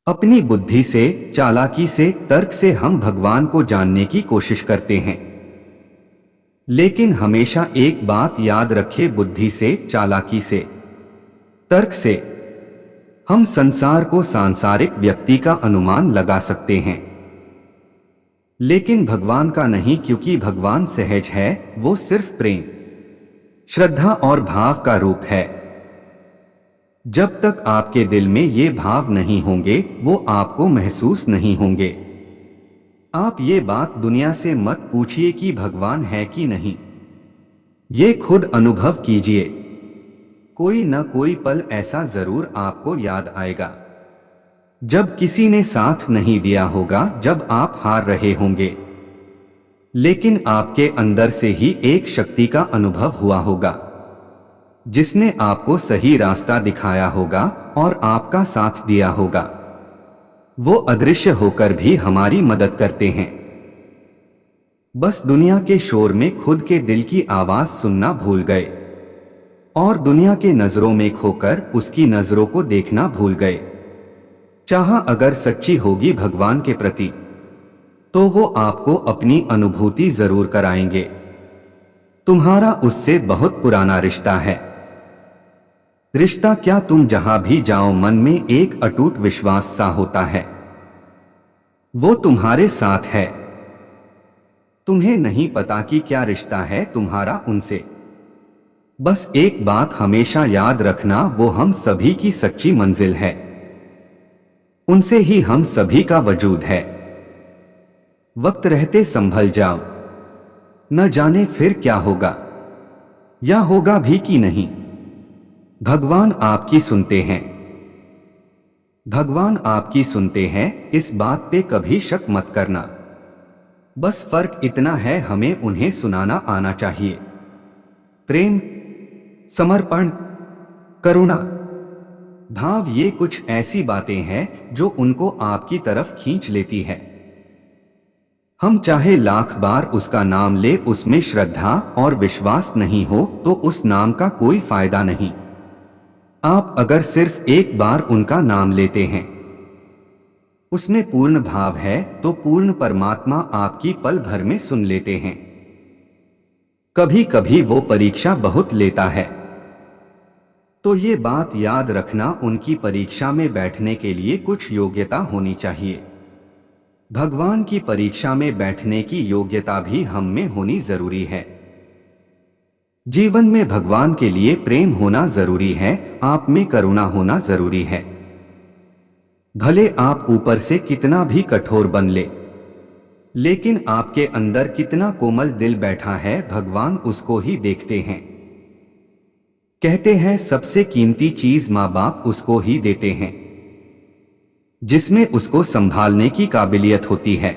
अपनी बुद्धि से, चालाकी से, तर्क से हम भगवान को जानने की कोशिश करते हैं। लेकिन हमेशा एक बात याद रखें, बुद्धि से, चालाकी से, तर्क से हम संसार को सांसारिक व्यक्ति का अनुमान लगा सकते हैं, लेकिन भगवान का नहीं, क्योंकि भगवान सहज है। वो सिर्फ प्रेम, श्रद्धा और भाव का रूप है। जब तक आपके दिल में ये भाव नहीं होंगे, वो आपको महसूस नहीं होंगे। आप ये बात दुनिया से मत पूछिए कि भगवान है कि नहीं, ये खुद अनुभव कीजिए। कोई न कोई पल ऐसा जरूर आपको याद आएगा जब किसी ने साथ नहीं दिया होगा, जब आप हार रहे होंगे, लेकिन आपके अंदर से ही एक शक्ति का अनुभव हुआ होगा जिसने आपको सही रास्ता दिखाया होगा और आपका साथ दिया होगा। वो अदृश्य होकर भी हमारी मदद करते हैं। बस दुनिया के शोर में खुद के दिल की आवाज सुनना भूल गए और दुनिया के नजरों में खोकर उसकी नजरों को देखना भूल गए। चाह अगर सच्ची होगी भगवान के प्रति, तो वो आपको अपनी अनुभूति जरूर कराएंगे। तुम्हारा उससे बहुत पुराना रिश्ता है। रिश्ता क्या, तुम जहां भी जाओ मन में एक अटूट विश्वास सा होता है। वो तुम्हारे साथ है। तुम्हें नहीं पता कि क्या रिश्ता है तुम्हारा उनसे। बस एक बात हमेशा याद रखना, वो हम सभी की सच्ची मंजिल है। उनसे ही हम सभी का वजूद है। वक्त रहते संभल जाओ, न जाने फिर क्या होगा, या होगा भी कि नहीं। भगवान आपकी सुनते हैं। भगवान आपकी सुनते हैं, इस बात पे कभी शक मत करना। बस फर्क इतना है, हमें उन्हें सुनाना आना चाहिए। प्रेम, समर्पण, करुणा, भाव, ये कुछ ऐसी बातें हैं जो उनको आपकी तरफ खींच लेती है। हम चाहे लाख बार उसका नाम ले, उसमें श्रद्धा और विश्वास नहीं हो तो उस नाम का कोई फायदा नहीं। आप अगर सिर्फ एक बार उनका नाम लेते हैं, उसमें पूर्ण भाव है, तो पूर्ण परमात्मा आपकी पल भर में सुन लेते हैं। कभी कभी वो परीक्षा बहुत लेता है, तो ये बात याद रखना, उनकी परीक्षा में बैठने के लिए कुछ योग्यता होनी चाहिए। भगवान की परीक्षा में बैठने की योग्यता भी हम में होनी जरूरी है। जीवन में भगवान के लिए प्रेम होना जरूरी है, आप में करुणा होना जरूरी है। भले आप ऊपर से कितना भी कठोर बन ले, लेकिन आपके अंदर कितना कोमल दिल बैठा है, भगवान उसको ही देखते हैं। कहते हैं सबसे कीमती चीज माँ बाप उसको ही देते हैं जिसमें उसको संभालने की काबिलियत होती है।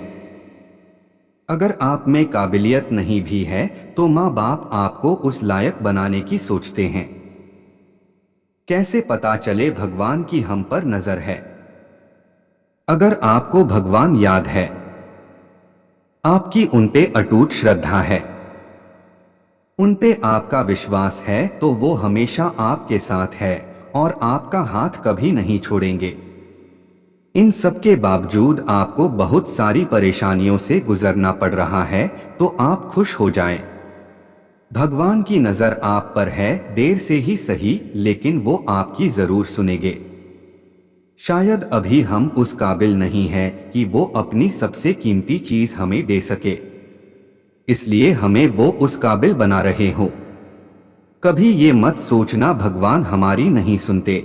अगर आप में काबिलियत नहीं भी है तो माँ बाप आपको उस लायक बनाने की सोचते हैं। कैसे पता चले भगवान की हम पर नजर है? अगर आपको भगवान याद है, आपकी उन पे अटूट श्रद्धा है, उन पे आपका विश्वास है, तो वो हमेशा आपके साथ है और आपका हाथ कभी नहीं छोड़ेंगे। इन सब के बावजूद आपको बहुत सारी परेशानियों से गुजरना पड़ रहा है, तो आप खुश हो जाएं। भगवान की नजर आप पर है, देर से ही सही, लेकिन वो आपकी जरूर सुनेंगे। शायद अभी हम उस काबिल नहीं है कि वो अपनी सबसे कीमती चीज हमें दे सके, इसलिए हमें वो उस काबिल बना रहे हो। कभी ये मत सोचना भगवान हमारी नहीं सुनते।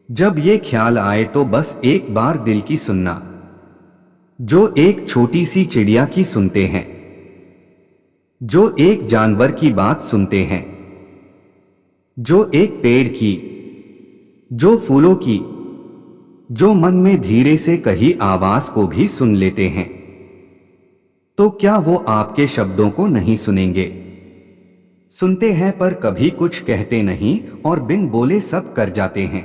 जब ये ख्याल आए तो बस एक बार दिल की सुनना, जो एक छोटी सी चिड़िया की सुनते हैं, जो एक जानवर की बात सुनते हैं, जो एक पेड़ की, जो फूलों की, जो मन में धीरे से कही आवाज को भी सुन लेते हैं। तो क्या वो आपके शब्दों को नहीं सुनेंगे? सुनते हैं पर कभी कुछ कहते नहीं और बिन बोले सब कर जाते हैं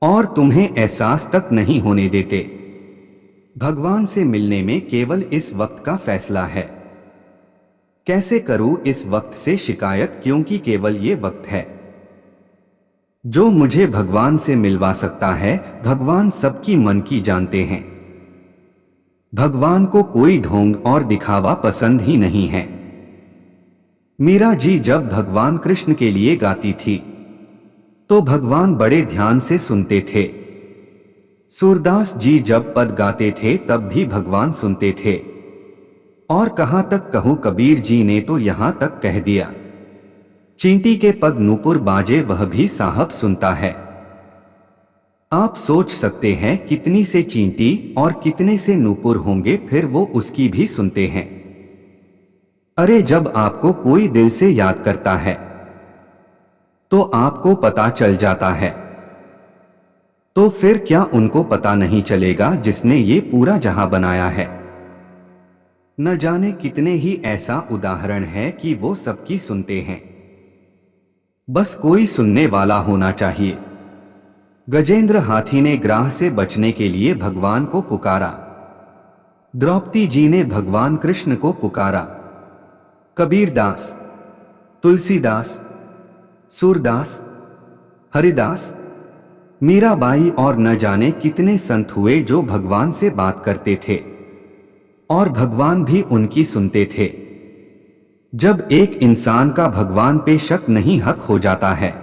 और तुम्हें एहसास तक नहीं होने देते। भगवान से मिलने में केवल इस वक्त का फैसला है। कैसे करूं इस वक्त से शिकायत, क्योंकि केवल ये वक्त है। जो मुझे भगवान से मिलवा सकता है, भगवान सबकी मन की जानते हैं। भगवान को कोई ढोंग और दिखावा पसंद ही नहीं है। मीरा जी जब भगवान कृष्ण के लिए गाती थी तो भगवान बड़े ध्यान से सुनते थे। सूरदास जी जब पद गाते थे तब भी भगवान सुनते थे। और कहां तक कहूं, कबीर जी ने तो यहां तक कह दिया, चींटी के पग नूपुर बाजे वह भी साहब सुनता है। आप सोच सकते हैं कितनी से चींटी और कितने से नूपुर होंगे, फिर वो उसकी भी सुनते हैं। अरे जब आपको कोई दिल से याद करता है तो आपको पता चल जाता है, तो फिर क्या उनको पता नहीं चलेगा जिसने ये पूरा जहां बनाया है। न जाने कितने ही ऐसा उदाहरण है कि वो सबकी सुनते हैं, बस कोई सुनने वाला होना चाहिए। गजेंद्र हाथी ने ग्राह से बचने के लिए भगवान को पुकारा। द्रौपदी जी ने भगवान कृष्ण को पुकारा। कबीरदास, तुलसीदास, सूरदास, हरिदास, मीराबाई और न जाने कितने संत हुए जो भगवान से बात करते थे और भगवान भी उनकी सुनते थे। जब एक इंसान का भगवान पे शक नहीं हक हो जाता है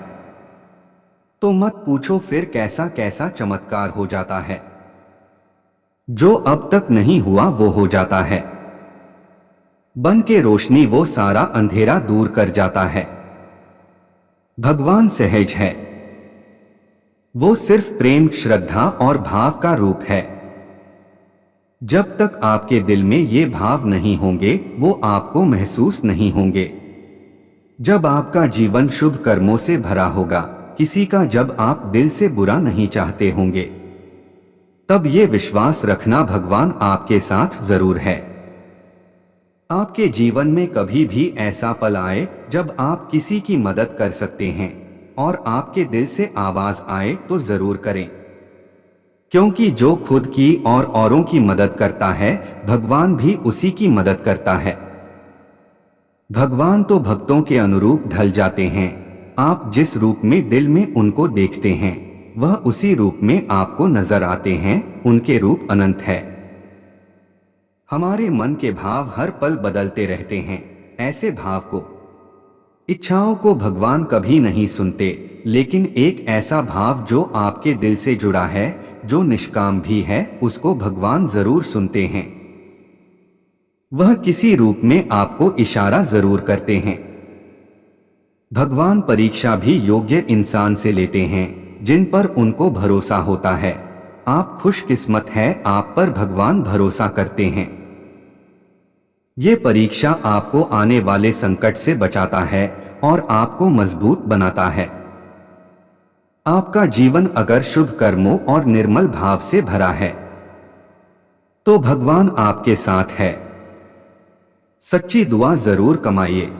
तो मत पूछो फिर कैसा कैसा चमत्कार हो जाता है। जो अब तक नहीं हुआ वो हो जाता है। बन के रोशनी वो सारा अंधेरा दूर कर जाता है। भगवान सहज है, वो सिर्फ प्रेम, श्रद्धा और भाव का रूप है। जब तक आपके दिल में ये भाव नहीं होंगे वो आपको महसूस नहीं होंगे। जब आपका जीवन शुभ कर्मों से भरा होगा, किसी का जब आप दिल से बुरा नहीं चाहते होंगे, तब ये विश्वास रखना भगवान आपके साथ जरूर है। आपके जीवन में कभी भी ऐसा पल आए जब आप किसी की मदद कर सकते हैं और आपके दिल से आवाज आए तो जरूर करें, क्योंकि जो खुद की और औरों की मदद करता है भगवान भी उसी की मदद करता है। भगवान तो भक्तों के अनुरूप ढल जाते हैं। आप जिस रूप में दिल में उनको देखते हैं वह उसी रूप में आपको नजर आते हैं। उनके रूप अनंत है। हमारे मन के भाव हर पल बदलते रहते हैं। ऐसे भाव को, इच्छाओं को भगवान कभी नहीं सुनते, लेकिन एक ऐसा भाव जो आपके दिल से जुड़ा है, जो निष्काम भी है, उसको भगवान जरूर सुनते हैं। वह किसी रूप में आपको इशारा जरूर करते हैं। भगवान परीक्षा भी योग्य इंसान से लेते हैं जिन पर उनको भरोसा होता है। आप खुशकिस्मत है, आप पर भगवान भरोसा करते हैं। ये परीक्षा आपको आने वाले संकट से बचाता है और आपको मजबूत बनाता है। आपका जीवन अगर शुभ कर्मों और निर्मल भाव से भरा है तो भगवान आपके साथ है। सच्ची दुआ जरूर कमाइए।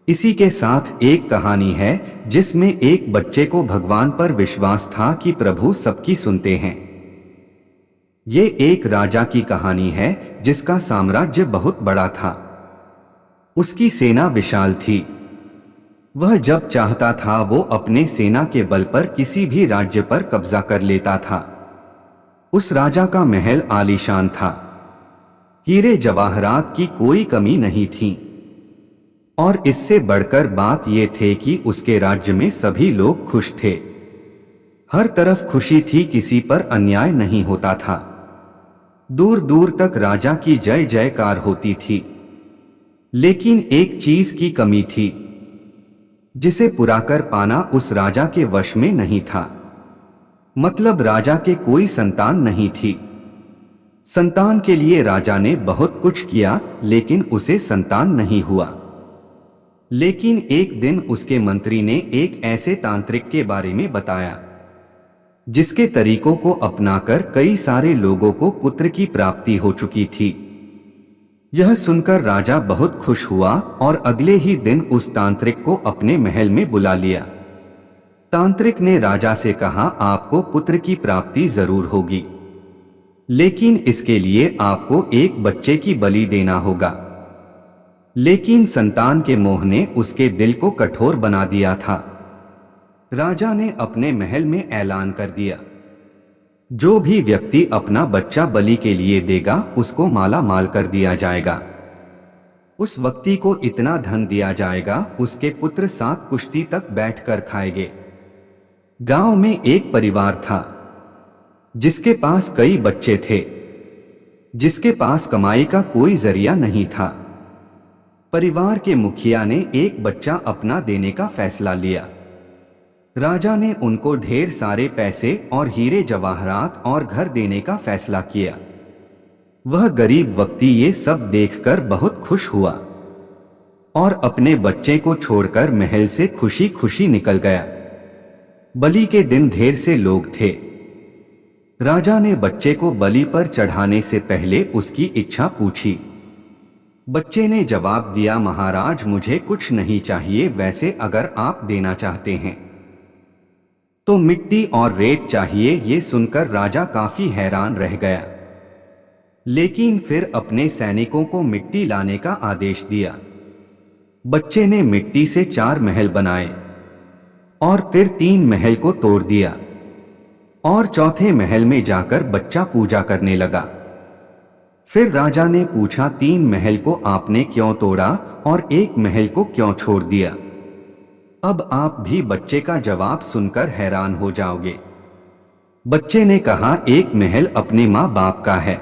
इसी के साथ एक कहानी है जिसमें एक बच्चे को भगवान पर विश्वास था कि प्रभु सबकी सुनते हैं। ये एक राजा की कहानी है जिसका साम्राज्य बहुत बड़ा था। उसकी सेना विशाल थी। वह जब चाहता था वो अपने सेना के बल पर किसी भी राज्य पर कब्जा कर लेता था। उस राजा का महल आलीशान था। हीरे जवाहरात की कोई कमी नहीं थी और इससे बढ़कर बात ये थी कि उसके राज्य में सभी लोग खुश थे। हर तरफ खुशी थी, किसी पर अन्याय नहीं होता था। दूर दूर तक राजा की जय जयकार होती थी। लेकिन एक चीज की कमी थी जिसे पूरा कर पाना उस राजा के वश में नहीं था। मतलब राजा के कोई संतान नहीं थी। संतान के लिए राजा ने बहुत कुछ किया लेकिन उसे संतान नहीं हुआ। लेकिन एक दिन उसके मंत्री ने एक ऐसे तांत्रिक के बारे में बताया जिसके तरीकों को अपनाकर कई सारे लोगों को पुत्र की प्राप्ति हो चुकी थी। यह सुनकर राजा बहुत खुश हुआ और अगले ही दिन उस तांत्रिक को अपने महल में बुला लिया। तांत्रिक ने राजा से कहा, आपको पुत्र की प्राप्ति जरूर होगी, लेकिन इसके लिए आपको एक बच्चे की बलि देना होगा। लेकिन संतान के मोह ने उसके दिल को कठोर बना दिया था। राजा ने अपने महल में ऐलान कर दिया, जो भी व्यक्ति अपना बच्चा बलि के लिए देगा उसको माला माल कर दिया जाएगा। उस व्यक्ति को इतना धन दिया जाएगा उसके पुत्र 7 कुश्ती तक बैठकर खाएंगे। गांव में एक परिवार था जिसके पास कई बच्चे थे, जिसके पास कमाई का कोई जरिया नहीं था। परिवार के मुखिया ने एक बच्चा अपना देने का फैसला लिया। राजा ने उनको ढेर सारे पैसे और हीरे जवाहरात और घर देने का फैसला किया। वह गरीब व्यक्ति ये सब देखकर बहुत खुश हुआ और अपने बच्चे को छोड़कर महल से खुशी खुशी निकल गया। बलि के दिन ढेर से लोग थे। राजा ने बच्चे को बलि पर चढ़ाने से पहले उसकी इच्छा पूछी। बच्चे ने जवाब दिया, महाराज मुझे कुछ नहीं चाहिए, वैसे अगर आप देना चाहते हैं तो मिट्टी और रेत चाहिए। ये सुनकर राजा काफी हैरान रह गया, लेकिन फिर अपने सैनिकों को मिट्टी लाने का आदेश दिया। बच्चे ने मिट्टी से 4 महल बनाए और फिर 3 महल को तोड़ दिया और चौथे महल में जाकर बच्चा पूजा करने लगा। फिर राजा ने पूछा, 3 महल को आपने क्यों तोड़ा और 1 महल को क्यों छोड़ दिया? अब आप भी बच्चे का जवाब सुनकर हैरान हो जाओगे। बच्चे ने कहा, 1 महल अपने माँ बाप का है,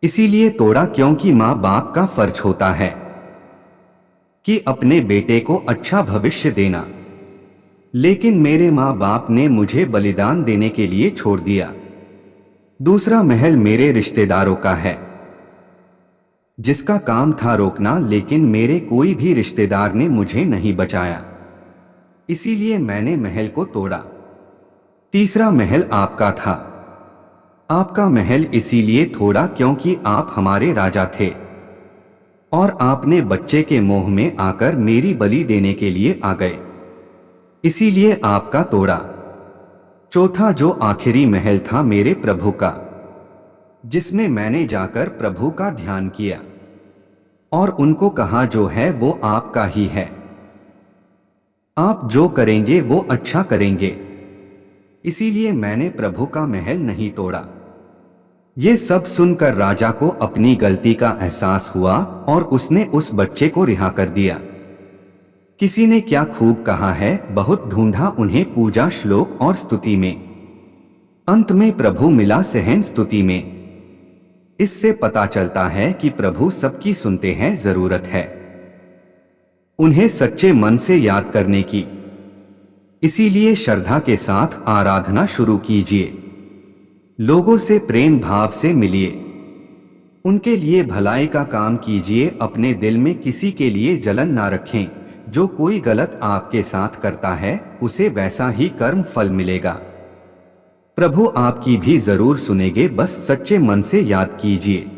इसीलिए तोड़ा, क्योंकि माँ बाप का फर्ज होता है कि अपने बेटे को अच्छा भविष्य देना। लेकिन मेरे माँ बाप ने मुझे बलिदान देने के लिए छोड़ दिया। दूसरा महल मेरे रिश्तेदारों का है, जिसका काम था रोकना, लेकिन मेरे कोई भी रिश्तेदार ने मुझे नहीं बचाया, इसीलिए मैंने महल को तोड़ा। तीसरा महल आपका था, आपका महल इसीलिए तोड़ा क्योंकि आप हमारे राजा थे और आपने बच्चे के मोह में आकर मेरी बलि देने के लिए आ गए, इसीलिए आपका तोड़ा। चौथा जो आखिरी महल था मेरे प्रभु का, जिसमें मैंने जाकर प्रभु का ध्यान किया और उनको कहा, जो है वो आपका ही है, आप जो करेंगे वो अच्छा करेंगे, इसीलिए मैंने प्रभु का महल नहीं तोड़ा। ये सब सुनकर राजा को अपनी गलती का एहसास हुआ और उसने उस बच्चे को रिहा कर दिया। किसी ने क्या खूब कहा है, बहुत ढूंढा उन्हें पूजा, श्लोक और स्तुति में, अंत में प्रभु मिला सहन स्तुति में। इससे पता चलता है कि प्रभु सबकी सुनते हैं, जरूरत है उन्हें सच्चे मन से याद करने की। इसीलिए श्रद्धा के साथ आराधना शुरू कीजिए, लोगों से प्रेम भाव से मिलिए, उनके लिए भलाई का काम कीजिए, अपने दिल में किसी के लिए जलन ना रखें। जो कोई गलत आपके साथ करता है उसे वैसा ही कर्म फल मिलेगा। प्रभु आपकी भी जरूर सुनेंगे, बस सच्चे मन से याद कीजिए।